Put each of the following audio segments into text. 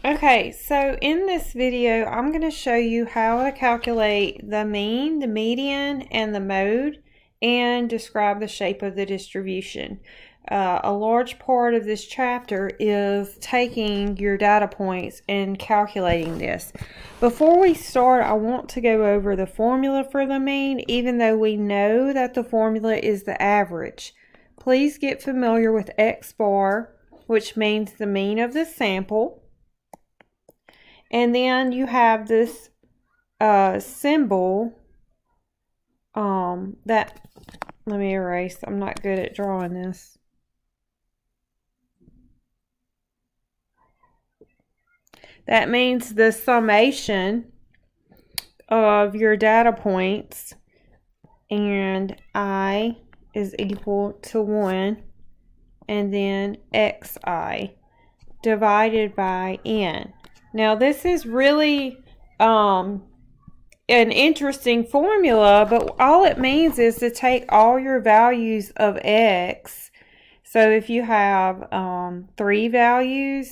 Okay, so in this video, I'm going to show you how to calculate the mean, the median, and the mode, and describe the shape of the distribution. A large part of this chapter is taking your data points and calculating this. Before we start, I want to go over the formula for the mean, even though we know that the formula is the average. Please get familiar with X bar, which means the mean of the sample. And then you have this symbol that, let me erase, I'm not good at drawing this. That means the summation of your data points, and I is equal to 1, and then xi divided by n. Now this is really an interesting formula, but all it means is to take all your values of x. So if you have three data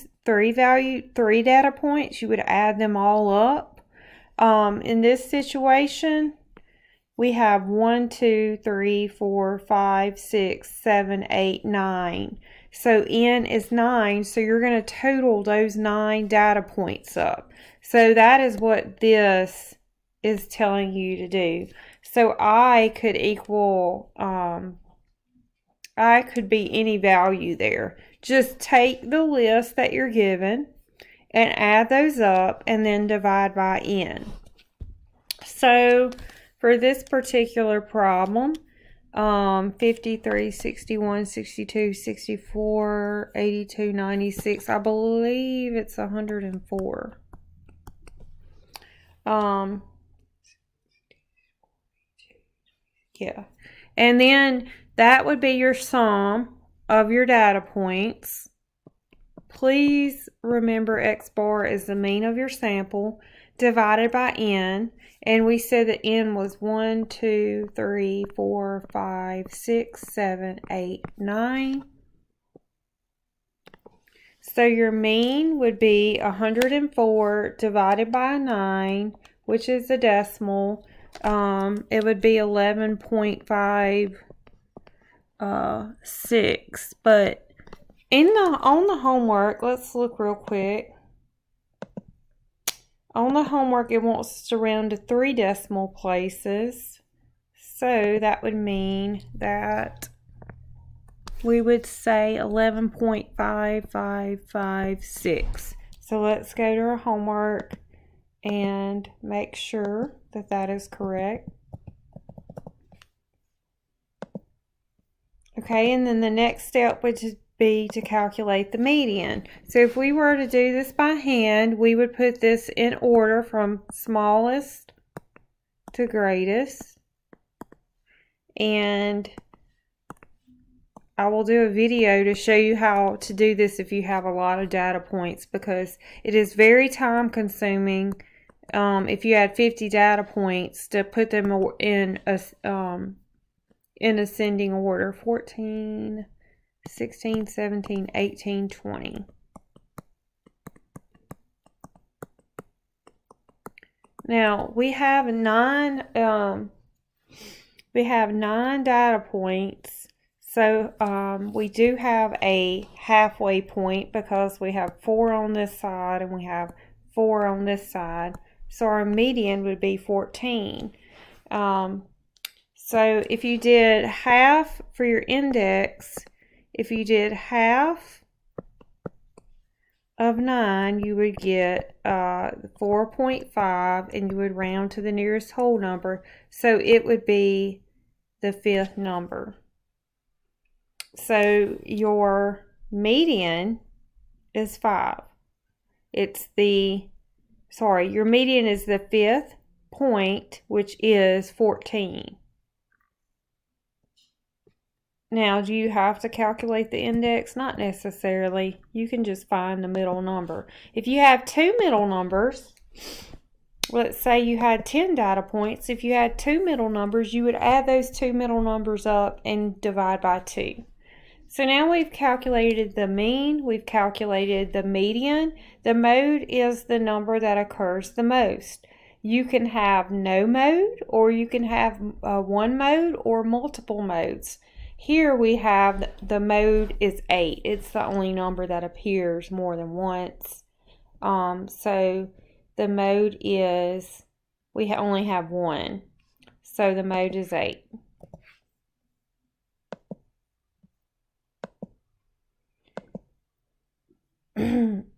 points, you would add them all up. In this situation, we have 1, 2, 3, 4, 5, 6, 7, 8, 9. So n is 9, so you're going to total those 9 data points up. So that is what this is telling you to do. So I could equal, I could be any value there. Just take the list that you're given and add those up and then divide by n. So for this particular problem, 53, 61, 62, 64, 82, 96, I believe it's 104. Yeah. And then that would be your sum of your data points. Please remember X bar is the mean of your sample divided by n. And we said that n was 1, 2, 3, 4, 5, 6, 7, 8, 9. So your mean would be 104 divided by 9, which is the decimal. It would be 11.56. But on the homework, let's look real quick. On the homework, it wants us to round to 3 decimal places. So that would mean that we would say 11.5556. So let's go to our homework and make sure that that is correct. Okay, and then the next step would be to calculate the median. So if we were to do this by hand, we would put this in order from smallest to greatest. And I will do a video to show you how to do this if you have a lot of data points, because it is very time consuming if you had 50 data points to put them in ascending order. 14, 16, 17, 18, 20. Now we have 9 data points. So we do have a halfway point because we have 4 on this side and we have 4 on this side. So our median would be 14. So if you did half for your index, if you did half of 9, you would get 4.5, and you would round to the nearest whole number. So it would be the 5th number. So your median is 5. Your median is the 5th point, which is 14. Now, do you have to calculate the index? Not necessarily. You can just find the middle number. If you have 2 middle numbers, let's say you had 10 data points. If you had 2 middle numbers, you would add those 2 middle numbers up and divide by 2. So now we've calculated the mean, we've calculated the median. The mode is the number that occurs the most. You can have no mode, or you can have one mode or multiple modes. Here we have the mode is 8. It's the only number that appears more than once. So the mode is, we only have 1. So the mode is 8.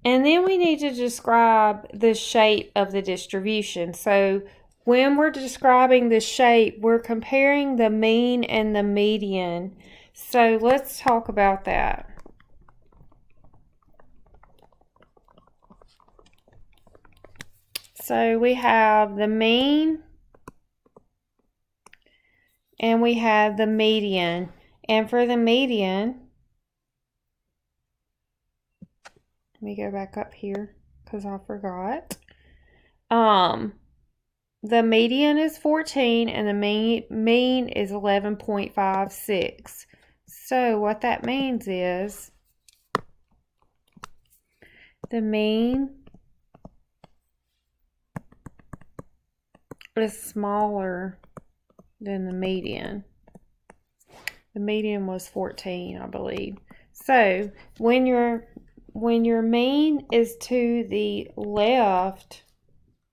And then we need to describe the shape of the distribution. So when we're describing the shape, we're comparing the mean and the median. So let's talk about that. So we have the mean and we have the median. And for the median, let me go back up here because I forgot. The median is 14 and the mean is 11.56. So what that means is the mean is smaller than the median. The median was 14, I believe. So when your mean is to the left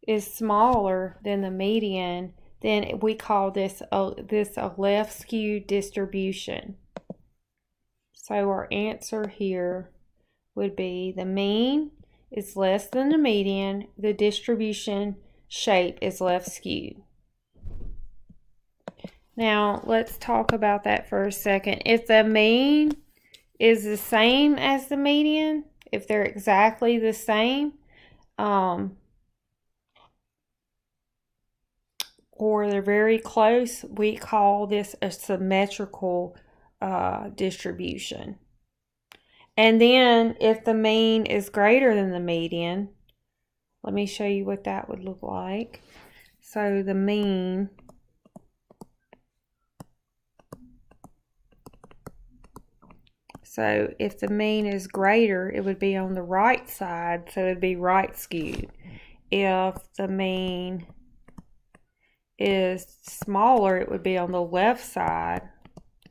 is smaller than the median, then we call this a left skewed distribution. So our answer here would be the mean is less than the median, the distribution shape is left skewed. Now let's talk about that for a second. If the mean is the same as the median, if they're exactly the same, or they're very close, we call this a symmetrical distribution. And then if the mean is greater than the median, let me show you what that would look like. So the mean So if the mean is greater, it would be on the right side, so it would be right skewed. If the mean is smaller, it would be on the left side,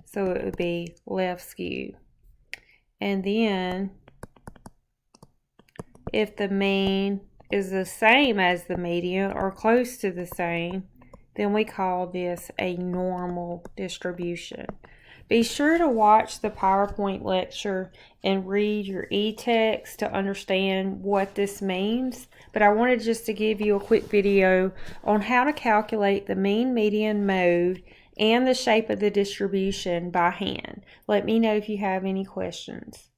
so it would be left skewed. And then if the mean is the same as the median or close to the same, then we call this a normal distribution. Be sure to watch the PowerPoint lecture and read your e-text to understand what this means. But I wanted just to give you a quick video on how to calculate the mean, median, mode, and the shape of the distribution by hand. Let me know if you have any questions.